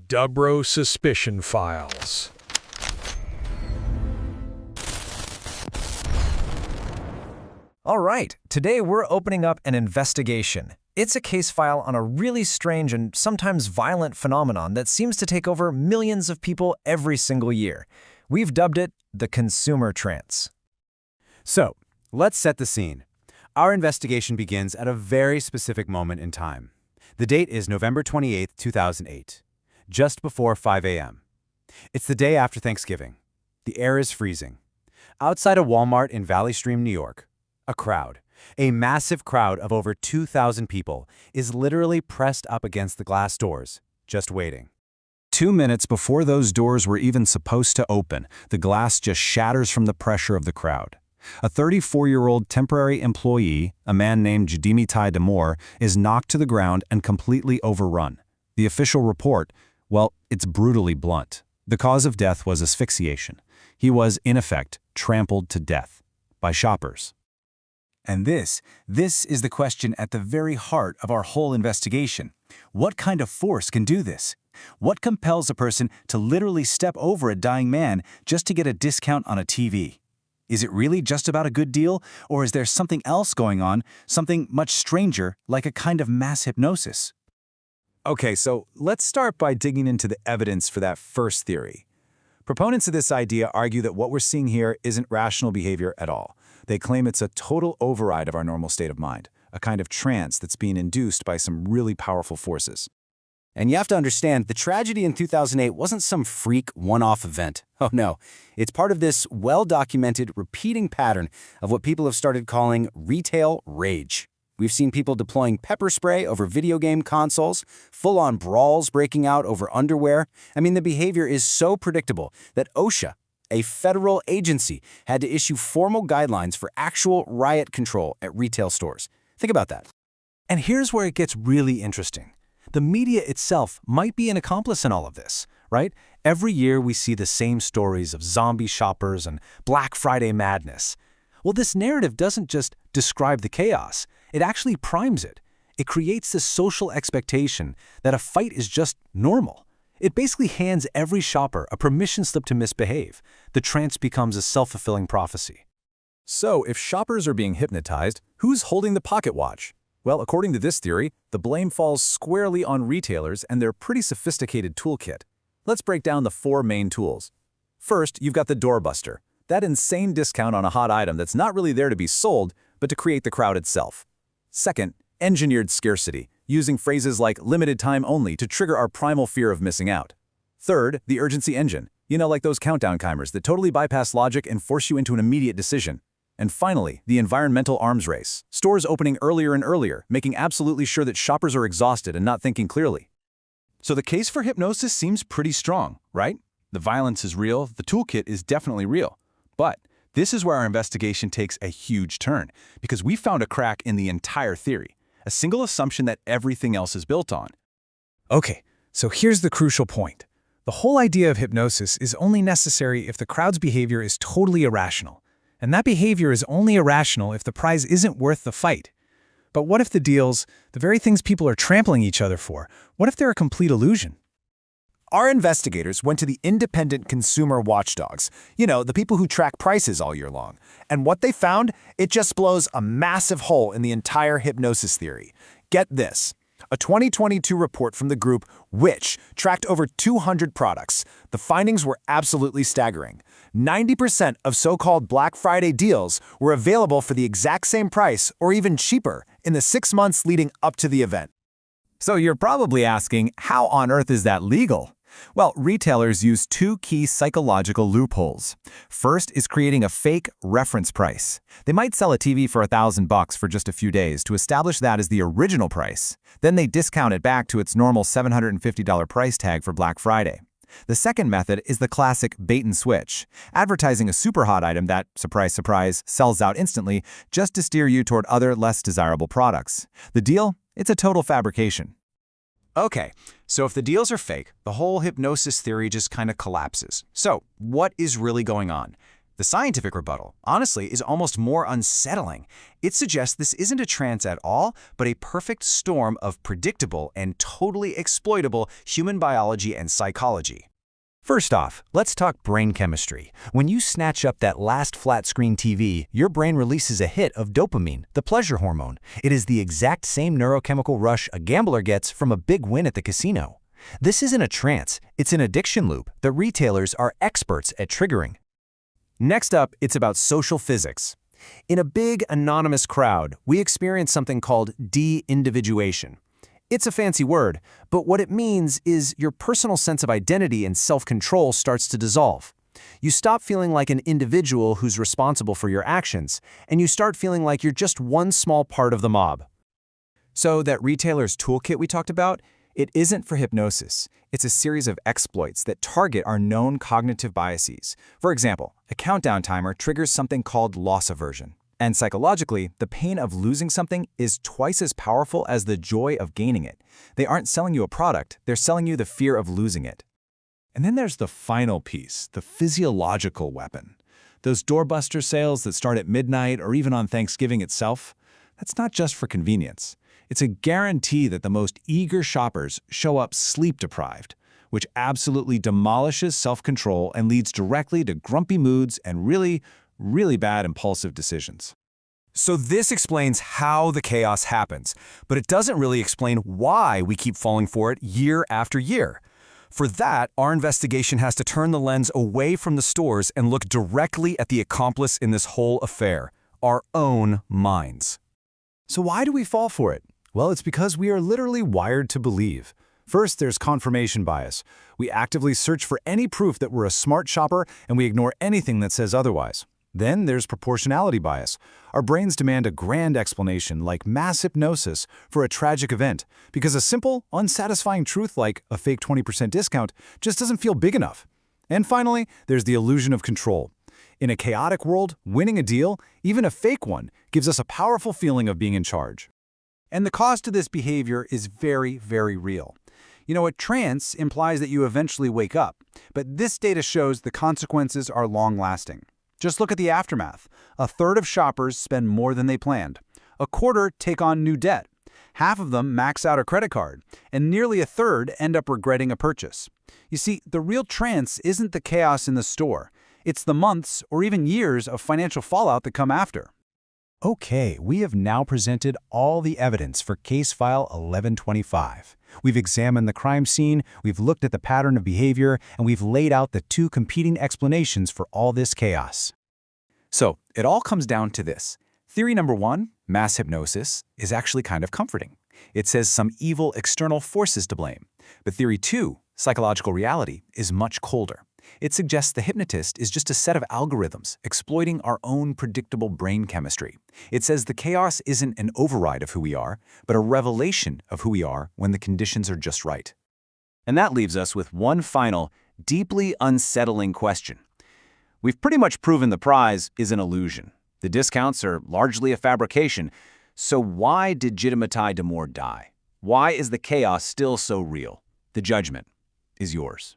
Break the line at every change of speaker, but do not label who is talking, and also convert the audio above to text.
Dubro Suspicion Files.
All right, today we're opening up an investigation. It's a case file on a really strange and sometimes violent phenomenon that seems to take over millions of people every single year. We've dubbed it the consumer trance.
So, let's set the scene. Our investigation begins at a very specific moment in time. The date is November 28, 2008, just before 5 a.m. It's the day after Thanksgiving. The air is freezing. Outside a Walmart in Valley Stream, New York, a massive crowd of over 2,000 people, is literally pressed up against the glass doors, just waiting.
2 minutes before those doors were even supposed to open, the glass just shatters from the pressure of the crowd. A 34-year-old temporary employee, a man named Jadimitai Damore, is knocked to the ground and completely overrun. The official report, well, it's brutally blunt. The cause of death was asphyxiation. He was, in effect, trampled to death by shoppers.
And this is the question at the very heart of our whole investigation. What kind of force can do this? What compels a person to literally step over a dying man just to get a discount on a TV? Is it really just about a good deal, or is there something else going on, something much stranger, like a kind of mass hypnosis?
Okay, so let's start by digging into the evidence for that first theory. Proponents of this idea argue that what we're seeing here isn't rational behavior at all. They claim it's a total override of our normal state of mind, a kind of trance that's being induced by some really powerful forces.
And you have to understand, the tragedy in 2008 wasn't some freak one-off event. Oh no, it's part of this well-documented, repeating pattern of what people have started calling retail rage. We've seen people deploying pepper spray over video game consoles, full-on brawls breaking out over underwear. I mean, the behavior is so predictable that OSHA, a federal agency, had to issue formal guidelines for actual riot control at retail stores. Think about that.
And here's where it gets really interesting. The media itself might be an accomplice in all of this, right? Every year we see the same stories of zombie shoppers and Black Friday madness. Well, this narrative doesn't just describe the chaos, it actually primes it. It creates this social expectation that a fight is just normal. It basically hands every shopper a permission slip to misbehave. The trance becomes a self-fulfilling prophecy.
So, if shoppers are being hypnotized, who's holding the pocket watch? Well, according to this theory, the blame falls squarely on retailers and their pretty sophisticated toolkit. Let's break down the 4 main tools. First, you've got the doorbuster, that insane discount on a hot item that's not really there to be sold, but to create the crowd itself. Second, engineered scarcity, using phrases like limited time only to trigger our primal fear of missing out. Third, the urgency engine, like those countdown timers that totally bypass logic and force you into an immediate decision. And finally, the environmental arms race, stores opening earlier and earlier, making absolutely sure that shoppers are exhausted and not thinking clearly. So the case for hypnosis seems pretty strong, right? The violence is real, the toolkit is definitely real. But this is where our investigation takes a huge turn, because we found a crack in the entire theory, a single assumption that everything else is built on.
Okay, so here's the crucial point. The whole idea of hypnosis is only necessary if the crowd's behavior is totally irrational. And that behavior is only irrational if the prize isn't worth the fight. But what if the deals, the very things people are trampling each other for, what if they're a complete illusion?
Our investigators went to the independent consumer watchdogs, the people who track prices all year long. And what they found, it just blows a massive hole in the entire hypnosis theory. Get this. A 2022 report from the group Which tracked over 200 products. The findings were absolutely staggering. 90% of so-called Black Friday deals were available for the exact same price or even cheaper in the 6 months leading up to the event.
So you're probably asking, how on earth is that legal? Well, retailers use 2 key psychological loopholes. First is creating a fake reference price. They might sell a TV for $1,000 for just a few days to establish that as the original price. Then they discount it back to its normal $750 price tag for Black Friday. The second method is the classic bait and switch, advertising a super hot item that, surprise, surprise, sells out instantly just to steer you toward other, less desirable products. The deal? It's a total fabrication.
Okay, so if the deals are fake, the whole hypnosis theory just kind of collapses. So, what is really going on? The scientific rebuttal, honestly, is almost more unsettling. It suggests this isn't a trance at all, but a perfect storm of predictable and totally exploitable human biology and psychology. First off, let's talk brain chemistry. When you snatch up that last flat-screen TV, your brain releases a hit of dopamine, the pleasure hormone. It is the exact same neurochemical rush a gambler gets from a big win at the casino. This isn't a trance, it's an addiction loop that retailers are experts at triggering. Next up, it's about social physics. In a big, anonymous crowd, we experience something called de-individuation. It's a fancy word, but what it means is your personal sense of identity and self-control starts to dissolve. You stop feeling like an individual who's responsible for your actions, and you start feeling like you're just one small part of the mob.
So that retailer's toolkit we talked about, it isn't for hypnosis. It's a series of exploits that target our known cognitive biases. For example, a countdown timer triggers something called loss aversion. And psychologically, the pain of losing something is twice as powerful as the joy of gaining it. They aren't selling you a product, they're selling you the fear of losing it.
And then there's the final piece, the physiological weapon. Those doorbuster sales that start at midnight or even on Thanksgiving itself, that's not just for convenience. It's a guarantee that the most eager shoppers show up sleep-deprived, which absolutely demolishes self-control and leads directly to grumpy moods and really bad impulsive decisions.
So this explains how the chaos happens, but it doesn't really explain why we keep falling for it year after year. For that, our investigation has to turn the lens away from the stores and look directly at the accomplice in this whole affair, our own minds.
So why do we fall for it? Well, it's because we are literally wired to believe. First, there's confirmation bias. We actively search for any proof that we're a smart shopper, and we ignore anything that says otherwise. Then there's proportionality bias. Our brains demand a grand explanation, like mass hypnosis, for a tragic event, because a simple, unsatisfying truth like a fake 20% discount just doesn't feel big enough. And finally, there's the illusion of control. In a chaotic world, winning a deal, even a fake one, gives us a powerful feeling of being in charge.
And the cost of this behavior is very, very real. A trance implies that you eventually wake up, but this data shows the consequences are long-lasting. Just look at the aftermath. A third of shoppers spend more than they planned. A quarter take on new debt. Half of them max out a credit card, and nearly a third end up regretting a purchase. You see, the real trance isn't the chaos in the store. It's the months or even years of financial fallout that come after.
Okay, we have now presented all the evidence for Case File 1125. We've examined the crime scene, we've looked at the pattern of behavior, and we've laid out the two competing explanations for all this chaos.
So, it all comes down to this. Theory number one, mass hypnosis, is actually kind of comforting. It says some evil external forces to blame. But theory two, psychological reality, is much colder. It suggests the hypnotist is just a set of algorithms exploiting our own predictable brain chemistry. It says the chaos isn't an override of who we are, but a revelation of who we are when the conditions are just right.
And that leaves us with one final, deeply unsettling question. We've pretty much proven the prize is an illusion. The discounts are largely a fabrication. So why did Jidimitai Damore die? Why is the chaos still so real? The judgment is yours.